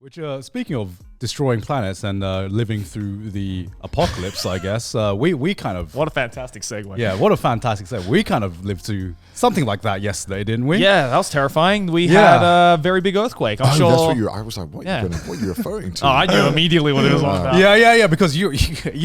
Which, speaking of destroying planets and living through the apocalypse, I guess, we kind of... What a fantastic segue. Yeah, what a fantastic segue. We kind of lived through something like that yesterday, didn't we? Yeah, that was terrifying. We had a very big earthquake. I'm sure... That's what I was like, what are you referring to? Oh, I knew immediately what it was all about. Yeah, because you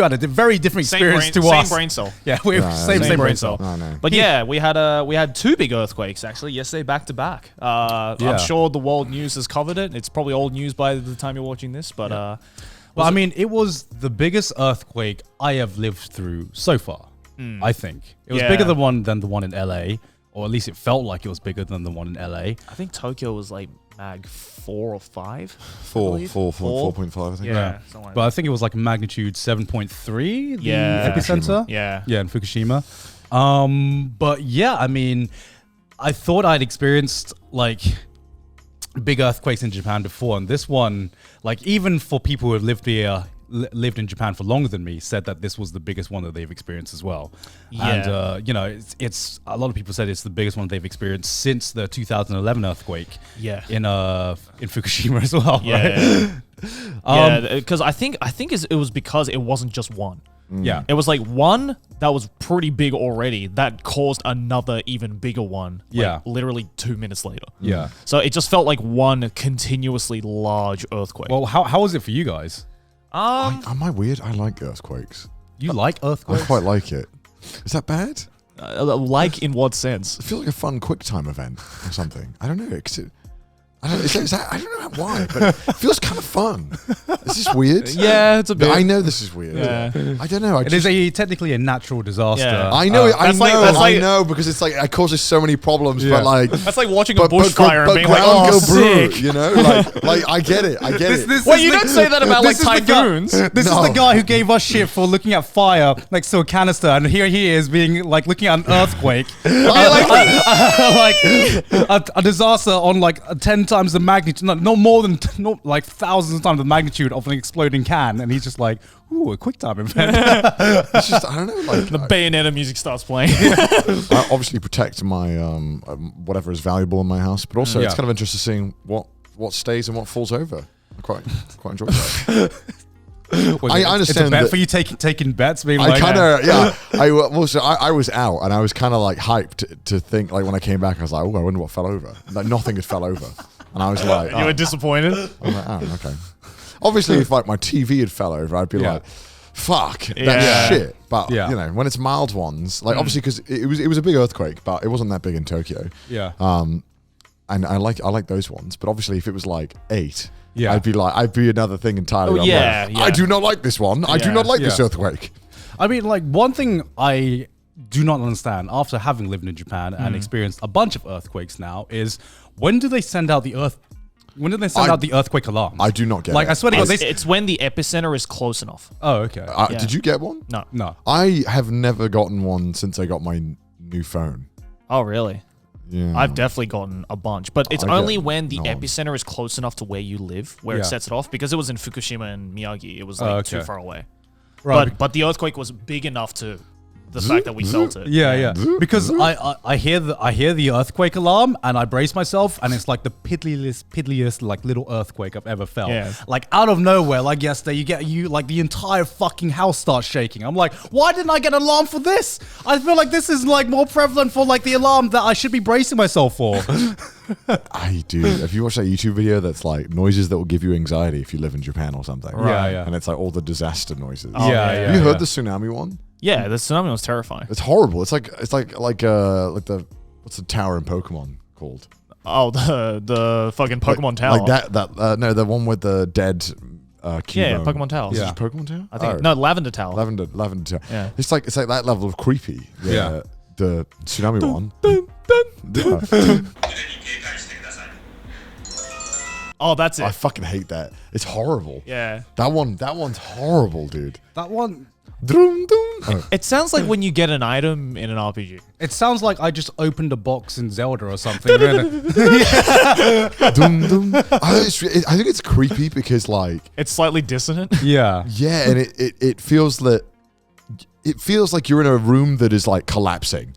had a very different experience to us. Same brain cell. Yeah, we have same brain cell. No, no. But yeah, we had two big earthquakes actually yesterday back to back. I'm sure the world news has covered it. It's probably old news by the time you're watching this, but well, I mean, it was the biggest earthquake I have lived through so far. I think it was bigger than the one in LA, or at least it felt like it was bigger than the one in LA. I think Tokyo was like mag 4 or 5. 4.5, I think. Yeah, but I think it was like magnitude 7.3. The Fukushima. epicenter. Yeah, in Fukushima. But yeah, I mean, I thought I'd experienced like big earthquakes in Japan before, and this one, like, even for people who have lived in Japan for longer than me, said that this was the biggest one that they've experienced as well. And it's a lot of people said it's the biggest one they've experienced since the 2011 earthquake. In Fukushima as well. Because I think it was because it wasn't just one. Yeah, it was like one that was pretty big already that caused another even bigger one. Literally 2 minutes later. Yeah, so it just felt like one continuously large earthquake. Well, how was it for you guys? Am I weird? I like earthquakes. You like earthquakes? I quite like it. Is that bad? Like in what sense? It feels like a fun quick time event or something. I don't know. I don't know why, but it feels kind of fun. Is this weird? Yeah, it's a bit. I know this is weird. Yeah. I don't know. It is technically a natural disaster. Yeah. I know. I know because it's like it causes so many problems. But like that's like watching a bushfire and being like, "Oh, oh, sick!" sick. You know, like I get it. Well, you don't say that about like typhoons. This is the guy who gave us shit for looking at fire next to a canister, and here he is being like looking at an earthquake, like a disaster on like 10 times the magnitude. Not more than like thousands of times the magnitude of an exploding can, and he's just like, "Ooh, a quick time event." It's just I don't know. Like the Bayonetta music starts playing. I obviously protect my whatever is valuable in my house, but also it's kind of interesting seeing what stays and what falls over. I quite enjoy that. I understand. It's a bet for you taking bets. Being I kind of I was out and I was kind of like hyped to think like when I came back I was like, oh, I wonder what fell over. Like nothing had fell over, and I was like, you were disappointed. I'm like, oh, okay. Obviously, if like my TV had fell over, I'd be like, fuck, that's shit. But you know, when it's mild ones, like obviously because it was a big earthquake, but it wasn't that big in Tokyo. Yeah. And I like those ones, but obviously if it was like 8. Yeah, I'd be another thing entirely. I do not like this one. I do not like this earthquake. I mean, like one thing I do not understand after having lived in Japan and experienced a bunch of earthquakes now is when do they send out the earthquake alarm? I do not get it. I swear to God, it's when the epicenter is close enough. Oh, okay. Did you get one? No. I have never gotten one since I got my new phone. Oh, really? Yeah. I've definitely gotten a bunch, but it's only when the epicenter is close enough to where you live where it sets it off, because it was in Fukushima and Miyagi. It was like too far away. Right. But the earthquake was big enough to the fact that we felt it. Yeah. Because I hear the earthquake alarm and I brace myself, and it's like the piddliest like little earthquake I've ever felt. Yeah. Like out of nowhere, like yesterday, you like the entire fucking house starts shaking. I'm like, why didn't I get an alarm for this? I feel like this is like more prevalent for like the alarm that I should be bracing myself for. I do. Have you watched that YouTube video that's like noises that will give you anxiety if you live in Japan or something? Right. Yeah. And it's like all the disaster noises. Yeah. You heard the tsunami one? Yeah, the tsunami was terrifying. It's horrible. It's like the what's the tower in Pokemon called? Oh, the fucking Pokemon Tower. Like that no, the one with the dead Cubone. Yeah, Pokemon Tower. Is it Pokemon Tower? I think no, Lavender Tower. Lavender Tower. Yeah. It's like that level of creepy. The tsunami one. Oh, that's it. I fucking hate that. It's horrible. Yeah. That one's horrible, dude. That one. It sounds like when you get an item in an RPG. It sounds like I just opened a box in Zelda or something. I think it's creepy because like it's slightly dissonant. Yeah, and it feels like you're in a room that is like collapsing,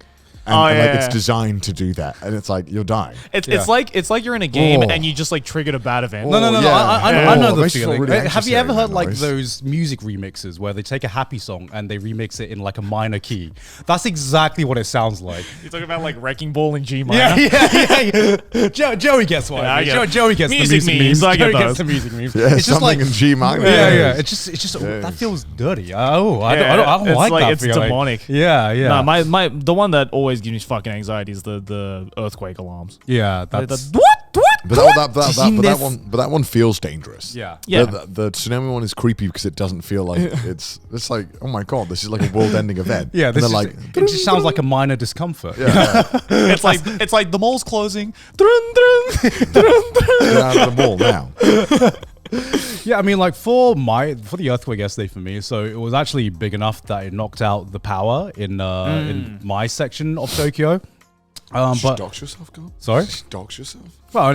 and like it's designed to do that, and it's like you're dying. It's like you're in a game and you just like triggered a bad event. No. I know the feeling. Really have you ever heard like noise. those music remixes where they take a happy song and they remix it in like a minor key? That's exactly what it sounds like. You're talking about like Wrecking Ball in G minor. Yeah. Joey gets one. Joey gets music the music memes. I get Joey gets those. the music memes. Yeah, It's just like in G minor. yeah. It's just that feels dirty. I don't like that it's feeling. demonic. Yeah. No, the one that always gives me fucking anxiety is the earthquake alarms. Yeah, that's But that one feels dangerous. yeah. The tsunami one is creepy because it doesn't feel like it's like, oh my god, this is like a world-ending event. Yeah, And this they're is, like it just sounds like a minor discomfort. yeah, It's like the mall's closing. get out of the mall now. Yeah, I mean, like for the earthquake yesterday for me, so it was actually big enough that it knocked out the power in my section of Tokyo. But Dox yourself, girl. sorry, Dox yourself. well,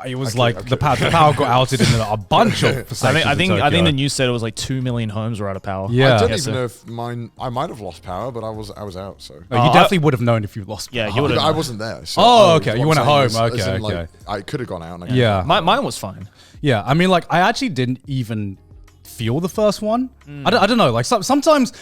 it was the power got outed in a bunch of sections. I think of the news said it was like 2 million homes were out of power. Yeah. I don't Yes, even sir. know if mine. I might have lost power, but I was out. So No, you definitely would have known if you lost. Yeah, power. you would have. I wasn't there. So Oh, okay. You what went I'm at saying home. is, Okay, like, okay. I could have gone out. And I came Yeah. back. Mine was fine. Yeah, I mean, like I actually didn't even feel the first one. I don't know. Like sometimes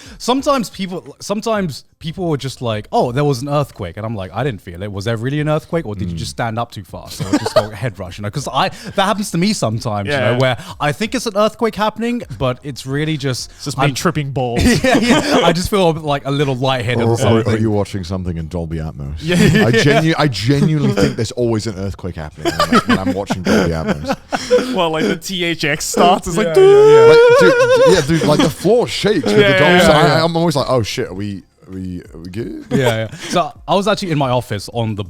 people were just like, oh, there was an earthquake, and I'm like, I didn't feel it. Was there really an earthquake, or did you just stand up too fast, or just got a head rush? You know, because that happens to me sometimes. Yeah. You know, where I think it's an earthquake happening, but it's really just It's just me tripping balls. yeah. I just feel like a little lightheaded or Or something. are you watching something in Dolby Atmos? Yeah. I genuinely think there's always an earthquake happening when I'm watching Dolby Atmos. Well, like the THX starts, it's like, Like, dude, like the floor shakes with the Yeah, Dolby. yeah, So yeah. I'm always like, oh shit, are we good? Yeah. So I was actually in my office on the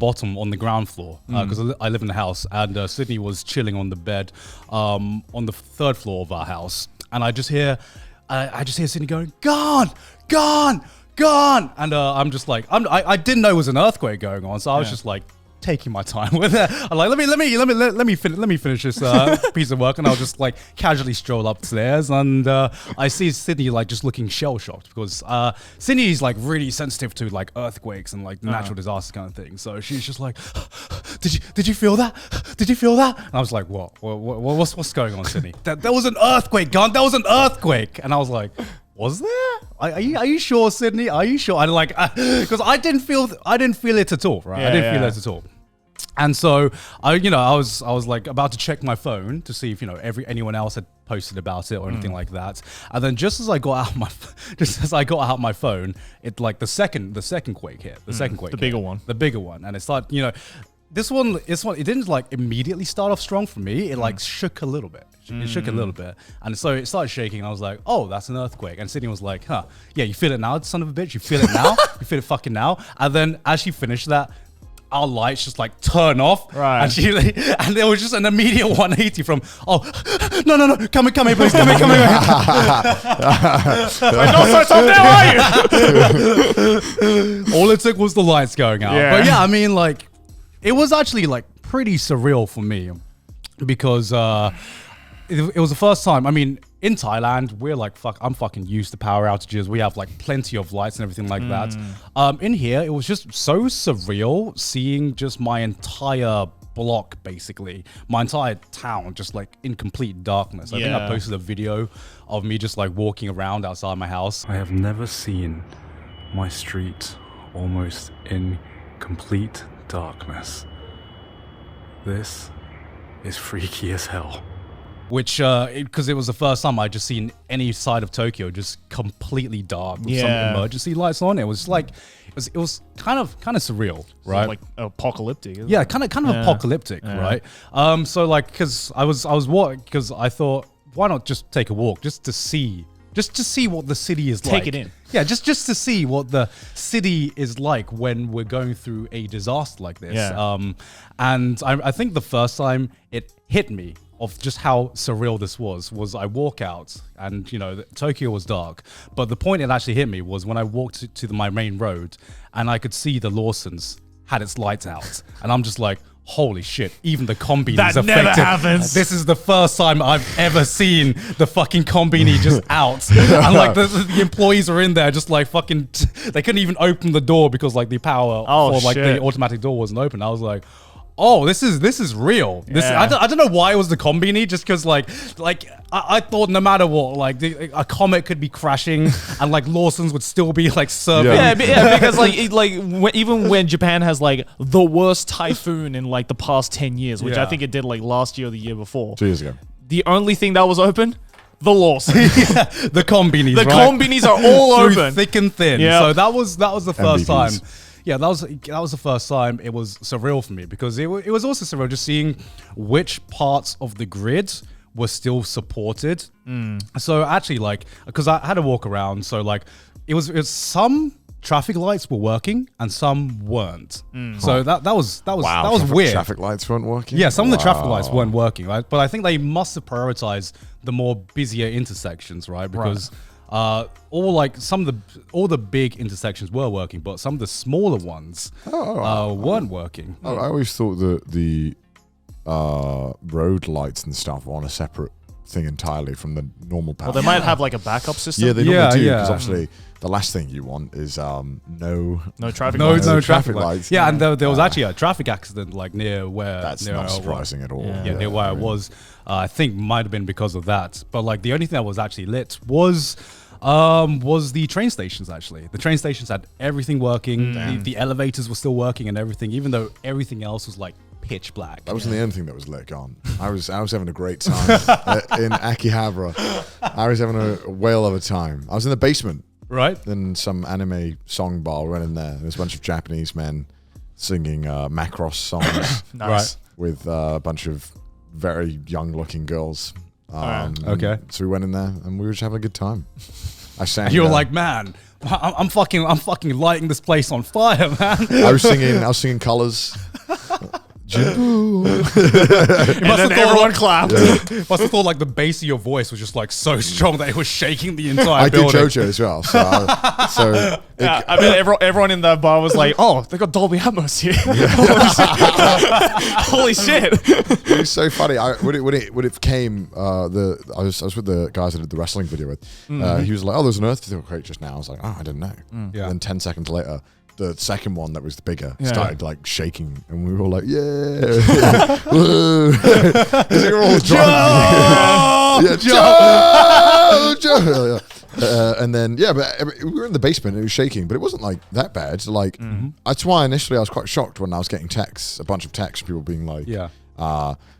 ground floor, because I live in the house, and Sydney was chilling on the bed on the third floor of our house, and I just hear Sydney going, gone, and I'm just like, I didn't know it was an earthquake going on, so I was just like taking my time with it. I'm like, let me finish this piece of work, and I'll just like casually stroll upstairs, and I see Sydney like just looking shell shocked because Sydney's like really sensitive to like earthquakes and like natural disaster kind of thing. So she's just like, did you feel that? Did you feel that? And I was like, what's going on, Sydney? There was an earthquake, Gun. There was an earthquake, and I was like, was there? Are you sure, Sydney? Are you sure? I like because I didn't feel it at all, right? I didn't feel it at all. And so I was like about to check my phone to see if anyone else had posted about it or anything like that. And then just as I got out my phone, it like the second quake hit, the bigger one, and it started. This one, it didn't like immediately start off strong for me. It like shook a little bit. It shook a little bit. And so it started shaking. And I was like, oh, that's an earthquake. And Sydney was like, huh, yeah, you feel it now, son of a bitch? You feel it now? You feel it fucking now? And then as she finished that, our lights just like turn off. Right. And there was just an immediate 180 from, oh, no, come here, please. Come here. Like, no, so tough now, are you? All it took was the lights going out. Yeah. But yeah, I mean, like, it was actually like pretty surreal for me because it was the first time. I mean, in Thailand, we're like, I'm fucking used to power outages. We have like plenty of lights and everything like that. In here, it was just so surreal seeing just my entire block, basically, my entire town, just like in complete darkness. I think I posted a video of me just like walking around outside my house. I have never seen my street almost in complete darkness. This is freaky as hell. Which, because it was the first time I'd just seen any side of Tokyo just completely dark with some emergency lights on. It was like, it was kind of surreal, right? Like apocalyptic. Isn't Yeah, it? kind of apocalyptic, right? So like, because I was walking, because I thought, why not just take a walk just to see what the city is like. Take it in. Yeah, just to see what the city is like when we're going through a disaster like this. Yeah. And I think the first time it hit me of just how surreal this was I walk out and, Tokyo was dark. But the point it actually hit me was when I walked to my main road and I could see the Lawson's had its lights out. And I'm just like, holy shit, even the Konbini's That affected. never happens. This is the first time I've ever seen the fucking Konbini just out. And like the employees are in there just like fucking, they couldn't even open the door because like the power for like the automatic door wasn't open. I was like, oh, this is real. I don't know why it was the Konbini, just because like I thought no matter what, like a comet could be crashing and like Lawson's would still be like serving. Yeah, because even when Japan has like the worst typhoon in like the past 10 years, which I think it did like last year or the year before. 2 years ago. The only thing that was open, the Lawson. The Konbinis. The Konbinis are all open, thick and thin. Yep. So that was the first MVPs. time. Yeah, that was the first time it was surreal for me, because it was also surreal just seeing which parts of the grid were still supported. So actually, like, because I had to walk around, so like it was some traffic lights were working and some weren't. So that was weird. Traffic lights weren't working. Yeah, some of the traffic lights weren't working, right? But I think they must have prioritized the more busier intersections, right? Because all the big intersections were working, but some of the smaller ones weren't working. I always thought that the road lights and stuff were on a separate thing entirely from the normal power. Well, they might have like a backup system. Yeah, they normally do, because obviously the last thing you want is no traffic lights. No traffic lights. Yeah, and there was Yeah. actually a traffic accident like near where That's near not surprising at all. Yeah, near where I was. I think might have been because of that. But like the only thing that was actually lit was the train stations. Actually, the train stations had everything working. The elevators were still working and everything, even though everything else was like pitch black. That wasn't the only thing that was lit on. I was having a great time in Akihabara. I was having a whale of a time. I was in the basement, Right. in some anime song bar. We went in there. There was a bunch of Japanese men singing Macross songs Nice. with a bunch of very young-looking girls. Okay. So we went in there and we were just having a good time. I sang. And you were like, man, I'm fucking lighting this place on fire, man. I was singing Colors. And then everyone clapped. Must have thought like the bass of your voice was just like so strong that it was shaking the entire I did building. JoJo as well. So Yeah, I mean, everyone in that bar was like, "Oh, they got Dolby Atmos here! Holy shit!" it was so funny. When it came, I was with the guys I did the wrestling video with. He was like, "Oh, there's an earthquake just now." I was like, "Oh, I didn't know." Yeah. And then 10 seconds later, the second one that was the bigger started like shaking, and we were all like, "Yeah!" Because we were all drunk. Joe! And then but we were in the basement and it was shaking, but it wasn't like that bad. Like that's why initially I was quite shocked when I was getting texts, a bunch of texts, people being like,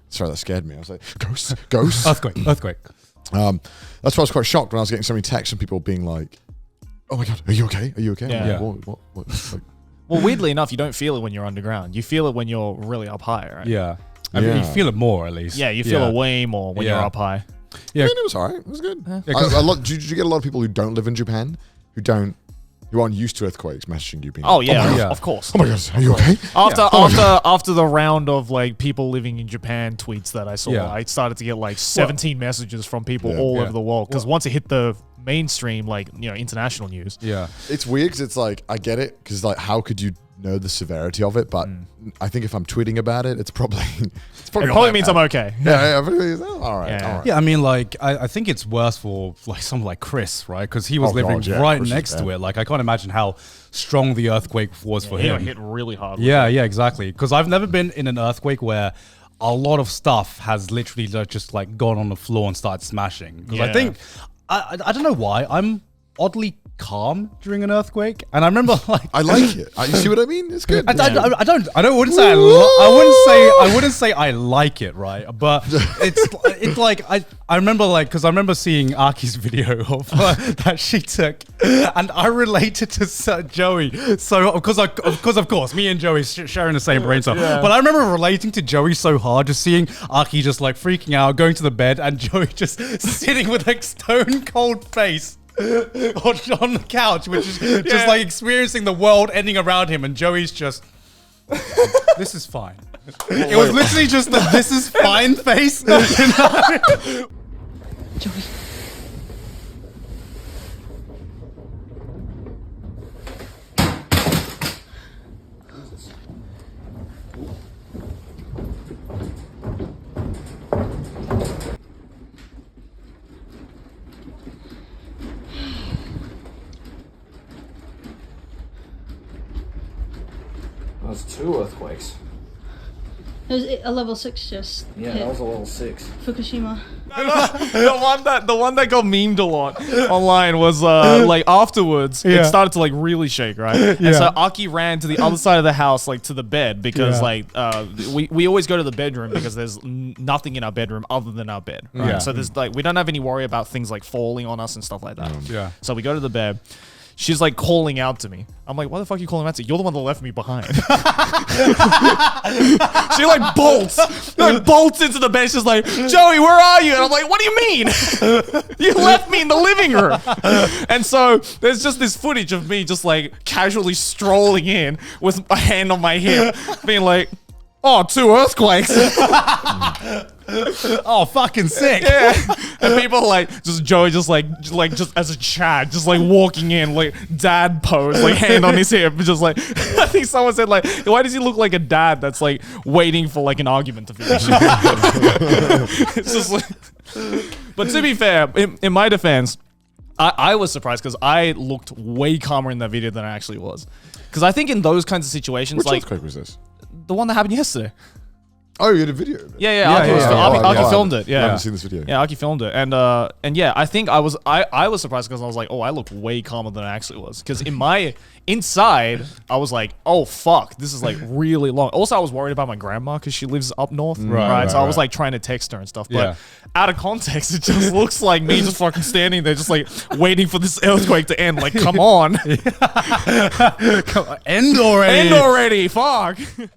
sorry, that scared me. I was like, ghosts, Earthquake. That's why I was quite shocked when I was getting so many texts from people being like, "Oh my god, are you okay? Are you okay?" Yeah. Like, what? Like, Well, weirdly enough, you don't feel it when you're underground. You feel it when you're really up high, right? Yeah. I mean, you feel it more at least. Yeah, you feel it way more when you're up high. Yeah. I mean, it was alright. It was good. Did you get a lot of people who don't live in Japan, who aren't used to earthquakes, messaging you? Being Oh yeah, my God. yeah. of course. Oh my god, are you okay? After the round of like people living in Japan tweets that I saw, I started to get like 17 messages from people all over the world, because once it hit the mainstream, like, you know, international news. Yeah. It's weird because it's like, I get it, because like, how could you know the severity of it? But I think if I'm tweeting about it, it probably means I'm okay. Yeah, all right. Yeah, I mean, like, I think it's worse for like someone like Chris, right? Because he was living right next to it. Like, I can't imagine how strong the earthquake was for him. He hit really hard. Yeah, exactly. Because I've never been in an earthquake where a lot of stuff has literally just like gone on the floor and started smashing. Because I think, I don't know why, I'm oddly calm during an earthquake, and I remember like I like it. You see what I mean? It's good. I wouldn't say I like it, right? But it's like I remember like, because I remember seeing Aki's video of that she took, and I related to Joey. So because of course me and Joey sharing the same brain cell, but I remember relating to Joey so hard, just seeing Aki just like freaking out, going to the bed, and Joey just sitting with like stone cold face on the couch, which is just like experiencing the world ending around him, and Joey's just, this is fine. It was literally just the "this is fine" face. Joey. 2 earthquakes. It was a level 6 just Yeah, hit that was a level 6. Fukushima. the one that got memed a lot online was like afterwards it started to like really shake, right? And so Aki ran to the other side of the house, like to the bed, because like we always go to the bedroom because there's nothing in our bedroom other than our bed, right? So there's like we don't have any worry about things like falling on us and stuff like that. So we go to the bed. She's like calling out to me. I'm like, why the fuck are you calling out to me? You're the one that left me behind. She like bolts into the bed. She's like, Joey, where are you? And I'm like, what do you mean? You left me in the living room. And so there's just this footage of me just like casually strolling in with a hand on my hip, being like, oh, 2 earthquakes. Oh, fucking sick. Yeah. And people like, just Joey just as a Chad, just like walking in, like dad pose, like hand on his hip, just like, I think someone said like, why does he look like a dad that's like waiting for like an argument to finish? It's just like, but to be fair, in my defense, I was surprised because I looked way calmer in that video than I actually was. Because I think in those kinds of situations, Which like earthquake was this? the one that happened yesterday. Oh, you had a video of it? Yeah. Aki filmed it. Yeah, I haven't seen this video. Yeah, Aki filmed it, and yeah, I think I was surprised because I was like, oh, I look way calmer than I actually was. Because in my inside, I was like, oh fuck, this is like really long. Also, I was worried about my grandma because she lives up north, right? So I was like trying to text her and stuff, but out of context, it just looks like me just fucking standing there, just like waiting for this earthquake to end. Like, come on, Come on, end already. End already, fuck.